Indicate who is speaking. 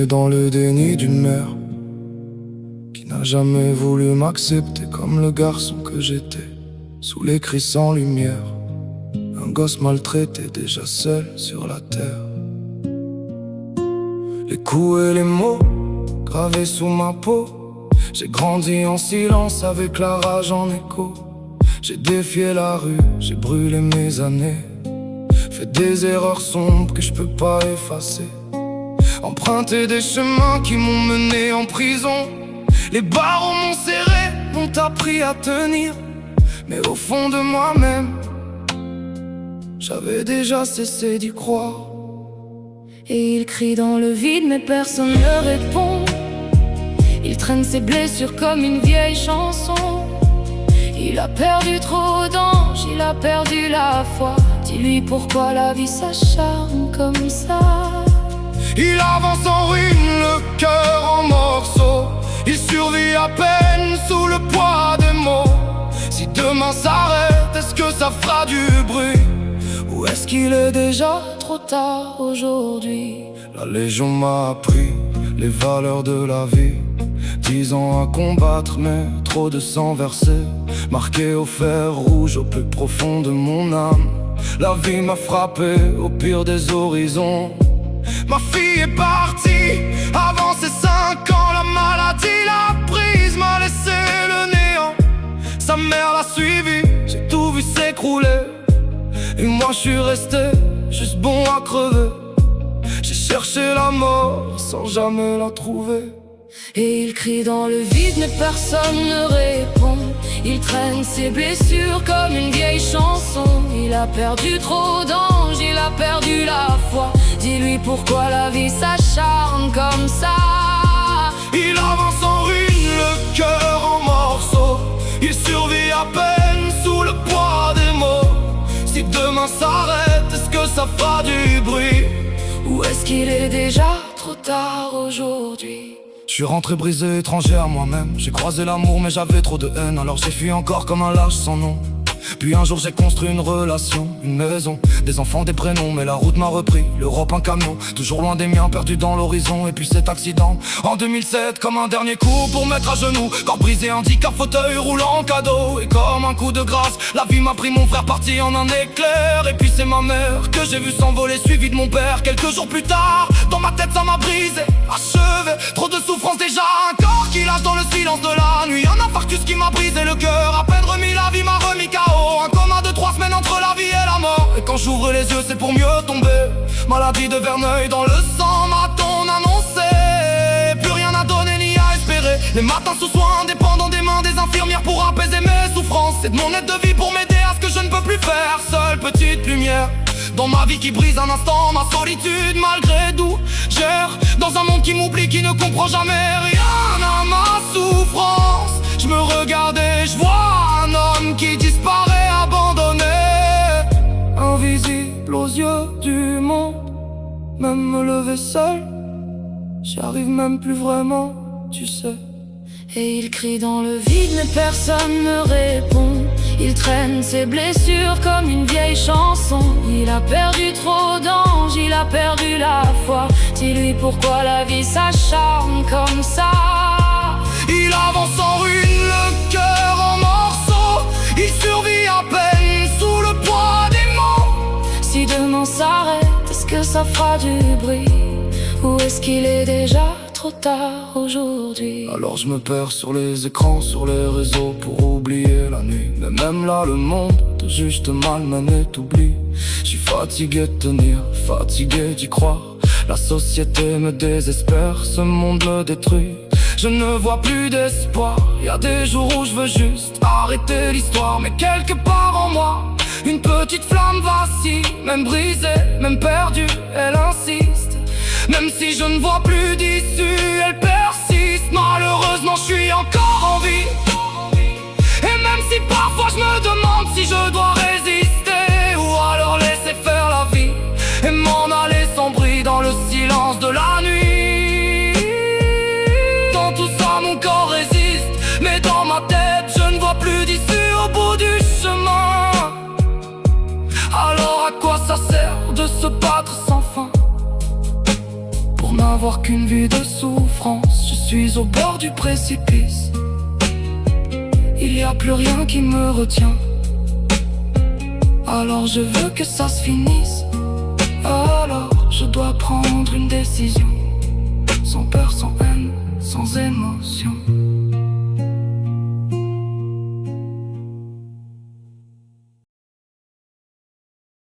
Speaker 1: né dans le déni d'une mère qui n'a jamais voulu m'accepter comme le garçon que j'étais, sous les cris sans lumière, un gosse maltraité déjà seul sur la terre. Les coups et les mots gravés sous ma peau, j'ai grandi en silence avec la rage en écho. J'ai défié la rue, j'ai brûlé mes années, fait des erreurs sombres que je peux pas effacer, emprunté des chemins qui m'ont mené en prison. Les barreaux m'ont serré, m'ont appris à tenir, mais au fond de moi-même, j'avais déjà cessé d'y croire.
Speaker 2: Et il crie dans le vide mais personne ne répond. Il traîne ses blessures comme une vieille chanson. Il a perdu trop d'anges, il a perdu la foi. Dis-lui pourquoi la vie s'acharne comme ça.
Speaker 1: Il avance en ruine, le cœur en morceaux. Il survit à peine sous le poids des mots. Si demain s'arrête, est-ce que ça fera du bruit? Ou est-ce qu'il est déjà trop tard aujourd'hui? La Légion m'a appris les valeurs de la vie. 10 ans à combattre, mais trop de sang versé, marqué au fer rouge au plus profond de mon âme. La vie m'a frappé au pire des horizons. Ma fille est partie avant ses 5 ans. La maladie l'a prise, m'a laissé le néant. Sa mère l'a suivi, j'ai tout vu s'écrouler. Et moi je suis resté juste bon à crever. J'ai cherché la mort sans jamais la trouver.
Speaker 2: Et il crie dans le vide mais personne ne répond. Il traîne ses blessures comme une vieille chanson. Il a perdu trop d'anges, il a perdu la foi. Dis-lui pourquoi la vie s'acharne comme ça.
Speaker 1: Il avance en ruine, le cœur en morceaux. Il survit à peine sous le poids des mots. Si demain s'arrête, est-ce que ça fera du bruit?
Speaker 2: Ou est-ce qu'il est déjà trop tard aujourd'hui?
Speaker 1: Je suis rentré brisé, étranger à moi-même. J'ai croisé l'amour mais j'avais trop de haine. Alors j'ai fui encore comme un lâche sans nom. Puis un jour j'ai construit une relation, une maison, des enfants, des prénoms. Mais la route m'a repris, l'Europe un camion. Toujours loin des miens, perdu dans l'horizon. Et puis cet accident, en 2007, comme un dernier coup pour mettre à genoux. Corps brisé, handicap, fauteuil roulant, cadeau. Et comme un coup de grâce, la vie m'a pris mon frère parti en un éclair. Et puis c'est ma mère que j'ai vu s'envoler, suivi de mon père. Quelques jours plus tard, dans ma tête ça m'a brisé, achevé. Trop de souffrance déjà, un corps qui lâche dans le silence de la nuit. Un infarctus qui m'a brisé le cœur. À peine remis, la vie m'a remis KO. Un coma de 3 semaines entre la vie et la mort. Et quand j'ouvre les yeux c'est pour mieux tomber. Maladie de Verneuil dans le sang, m'a-t-on annoncé. Plus rien à donner ni à espérer. Les matins sous soins dépendant des mains des infirmières pour apaiser mes souffrances. C'est de mon aide de vie pour m'aider à ce que je ne peux plus faire. Seule petite lumière dans ma vie qui brise un instant ma solitude malgré d'où j'erre. Dans un monde qui m'oublie, qui ne comprend jamais rien à ma souffrance. Je me regarde et je vois un homme qui disparaît abandonné, invisible aux yeux du monde. Même me lever seul, j'y arrive même plus vraiment, tu sais.
Speaker 2: Et il crie dans le vide mais personne ne répond. Il traîne ses blessures comme une vieille chanson. Il a perdu trop d'anges, il a perdu la foi. Dis-lui pourquoi la vie s'acharne comme ça.
Speaker 1: Il avance en ruine, le cœur en morceaux. Il survit à peine sous le poids des mots.
Speaker 2: Si demain s'arrête, est-ce que ça fera du bruit? Ou est-ce qu'il est déjà trop tard aujourd'hui?
Speaker 1: Alors je me perds sur les écrans, sur les réseaux pour oublier la nuit. Mais même là le monde te juge, te malmène et t'oublie. Je suis fatigué de tenir, fatigué d'y croire. La société me désespère, ce monde me détruit. Je ne vois plus d'espoir, y a des jours où je veux juste arrêter l'histoire. Mais quelque part en moi, une petite flamme vacille. Même brisée, même perdue, elle insiste. Même si je ne vois plus d'issue, elle persiste. Malheureusement je suis encore en vie. Et même si parfois je me demande si je dois résister, ou alors laisser faire la vie et m'en aller sans bruit dans le silence de la nuit. Dans tout ça mon corps résiste, mais dans ma tête je ne vois plus d'issue au bout du chemin. Alors à quoi ça sert de se battre sans fin pour n'avoir qu'une vie de souffrance. Je suis au bord du précipice. Il n'y a plus rien qui me retient. Alors je veux que ça se finisse. Alors je dois prendre une décision.